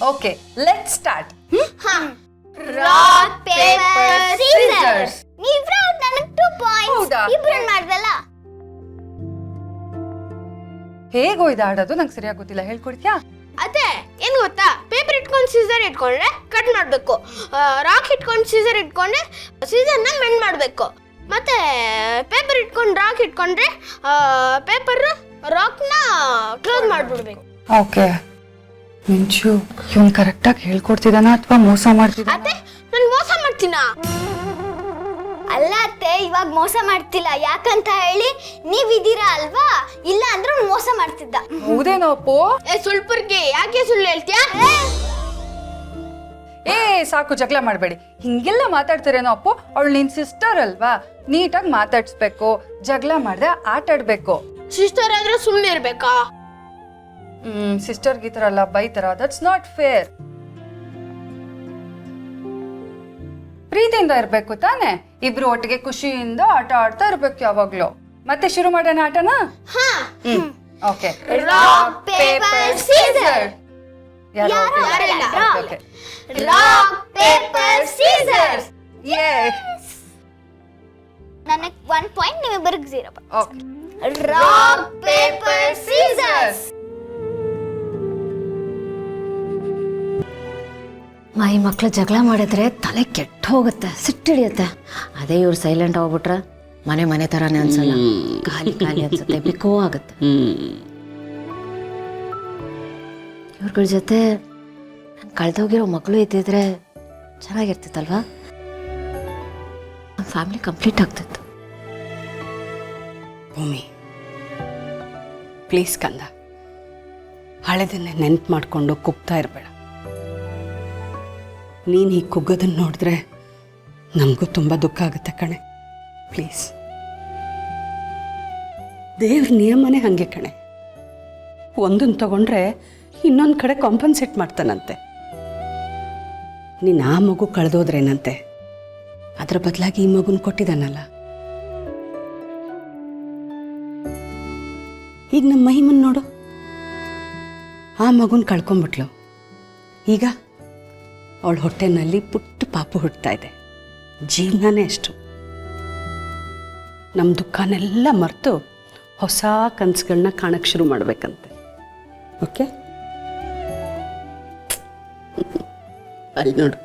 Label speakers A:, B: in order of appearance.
A: Okay let start.
B: Rock paper scissors. ನೀವ್ರ ನನಗೆ 2 points.
A: ಹೌದಾ?
B: ಇಬ್ರು ಮಾಡ್ದಲ್ಲ.
A: ಹೇಗೋ ಇದು ಆಡೋದು ನಂಗೆ ಸರಿಯಾಗಿ ಗೊತ್ತಿಲ್ಲ, ಹೇಳ್ಕೊಡ್ತೀಯಾ?
C: ಅದೇ ಏನ್ ಗೊತ್ತಾ, ಪೇಪರ್ ಇಟ್ಕೊಂಡು ಸೀಸರ್ ಇಟ್ಕೊಂಡ್ರೆ ಕಟ್ ಮಾಡ್ಬೇಕು, ರಾಕ್ ಇಟ್ಕೊಂಡು ಸೀಸರ್ ಇಟ್ಕೊಂಡ್ರೆ ಸೀಸರ್ನ ಮೆಂಡ್ ಮಾಡ್ಬೇಕು, ಮತ್ತೆ ಪೇಪರ್ ಇಟ್ಕೊಂಡು ರಾಕ್ ಇಟ್ಕೊಂಡ್ರೆ ಪೇಪರ್ ರಾಕ್ನ ಕ್ಲೋಸ್ ಮಾಡ್ಬಿಡ್ಬೇಕು.
A: ಓಕೆ ಮಿಂಚು ಇವನ್ ಕರೆಕ್ಟಾಗಿ ಹೇಳ್ಕೊಡ್ತಿದ್ದಾನ ಅಥವಾ ಮೋಸ ಮಾಡ್ತಿದ್ದಾನ?
C: ಅತ್ತೆ ನಾನು ಮೋಸ ಮಾಡ್ತೀನಾ?
B: ಅಲ್ಲ ಅತ್ತೆ, ಇವಾಗ ಮೋಸ ಮಾಡ್ತಿಲ್ಲ. ಯಾಕಂತ ಹೇಳಿ ನೀವಿದ್ದೀರಾ ಅಲ್ವಾ, ಇಲ್ಲ ಅಂದ್ರೆ ಮೋಸ ಮಾಡ್ತಿದ್ದ.
A: ಹೌದೇನೋ ಅಪ್ಪು?
C: ಸುಳ್ಪುರ್ಗೆ ಯಾಕೆ ಸುಳ್ಳು ಹೇಳ್ತೀಯಾ?
A: ಏ ಸಾಕು, ಜಗಳ ಮಾಡಬೇಡಿ. ಹಿಂಗೆಲ್ಲ ಮಾತಾಡ್ತಾರೇನೋ ಅಪ್ಪು. ಅವಳು ನಿನ್ ಸಿಸ್ಟರ್ ಅಲ್ವಾ, ನೀಟಾಗಿ ಮಾತಾಡ್ಸ್ಬೇಕು, ಜಗಳ ಮಾಡ್ದೆ ಆಟ ಆಡ್ಬೇಕು.
C: ಸಿಸ್ಟರ್ ಆದ್ರೆ ಸುಮ್ಮನೆ ಇರ್ಬೇಕಾ?
A: ಸಿಸ್ಟರ್ಗೆ ಈ ತರ ಎಲ್ಲ ಬೈತಾರ, ದಟ್ಸ್ ನಾಟ್ ಫೇರ್. ಪ್ರೀತಿಯಿಂದ ಇರ್ಬೇಕು ತಾನೆ, ಇಬ್ರು ಒಟ್ಟಿಗೆ ಖುಷಿಯಿಂದ ಆಟ ಆಡ್ತಾ ಇರ್ಬೇಕು ಯಾವಾಗ್ಲೂ. ಮತ್ತೆ ಶುರು ಮಾಡೋಣ ಆಟನ? Okay.
B: Rock paper scissor. Rock paper scissors. ನನಗೆ 1 ಪಾಯಿಂಟ್, ನಿಮ್ಮಿಬ್ಬರಿಗೆ 0 point.
A: Okay.
B: Rock paper scissors.
D: ಈ ಮಕ್ಳು ಜಗಳ ಮಾಡಿದ್ರೆ ತಲೆ ಕೆಟ್ಟ ಹೋಗುತ್ತೆ, ಸಿಟ್ಟಿಡಿಯುತ್ತೆ. ಅದೇ ಇವ್ರು ಸೈಲೆಂಟ್ ಆಗ್ಬಿಟ್ರೆ ಮನೆ ಥರನೇ ಅನ್ಸಲ್ಲ, ಖಾಲಿ ಖಾಲಿ ಅನ್ಸುತ್ತೆ, ಬಿಕೋ ಆಗುತ್ತೆ. ಇವ್ರಗಳ ಜೊತೆ ಕಳೆದೋಗಿರೋ ಮಕ್ಕಳು ಇದ್ದಿದ್ರೆ ಚೆನ್ನಾಗಿರ್ತಿತ್ತಲ್ವಾ, ನಮ್ಮ ಫ್ಯಾಮಿಲಿ ಕಂಪ್ಲೀಟ್ ಆಗ್ತಿತ್ತು.
E: ಭೂಮಿ ಪ್ಲೀಸ್ ಕಂದ, ಹಳೆದನ್ನೇ ನೆನ್ಪು ಮಾಡಿಕೊಂಡು ಕುಗ್ತಾ ಇರಬೇಡ. ನೀನು ಹೀಗೆ ಕುಗ್ಗೋದನ್ನು ನೋಡಿದ್ರೆ ನಮಗೂ ತುಂಬ ದುಃಖ ಆಗುತ್ತೆ ಕಣೆ. ಪ್ಲೀಸ್, ದೇವ್ರ ನಿಯಮನೇ ಹಾಗೆ ಕಣೆ. ಒಂದನ್ನು ತಗೊಂಡ್ರೆ ಇನ್ನೊಂದು ಕಡೆ ಕಾಂಪನ್ಸೇಟ್ ಮಾಡ್ತಾನಂತೆ. ನೀನು ಆ ಮಗು ಕಳೆದೋದ್ರೇನಂತೆ, ಅದರ ಬದಲಾಗಿ ಈ ಮಗುನ ಕೊಟ್ಟಿದ್ದಾನಲ್ಲ. ಈಗ ನಮ್ಮ ಮಹಿಮನ್ ನೋಡು, ಆ ಮಗುನ ಕಳ್ಕೊಂಬಿಟ್ಲು. ಈಗ ಅವಳ ಹೊಟ್ಟೆನಲ್ಲಿ ಪುಟ್ಟ ಪಾಪು ಹುಟ್ಟುತ್ತಾ ಇದೆ. ಜೀವನನೇ ಅಷ್ಟು. ನಮ್ಮ ದುಃಖನೆಲ್ಲ ಮರೆತು ಹೊಸ ಕನಸುಗಳನ್ನ ಕಾಣಕ್ಕೆ ಶುರು ಮಾಡಬೇಕಂತೆ. ಓಕೆ, ಅಲ್ಲಿ ನೋಡು.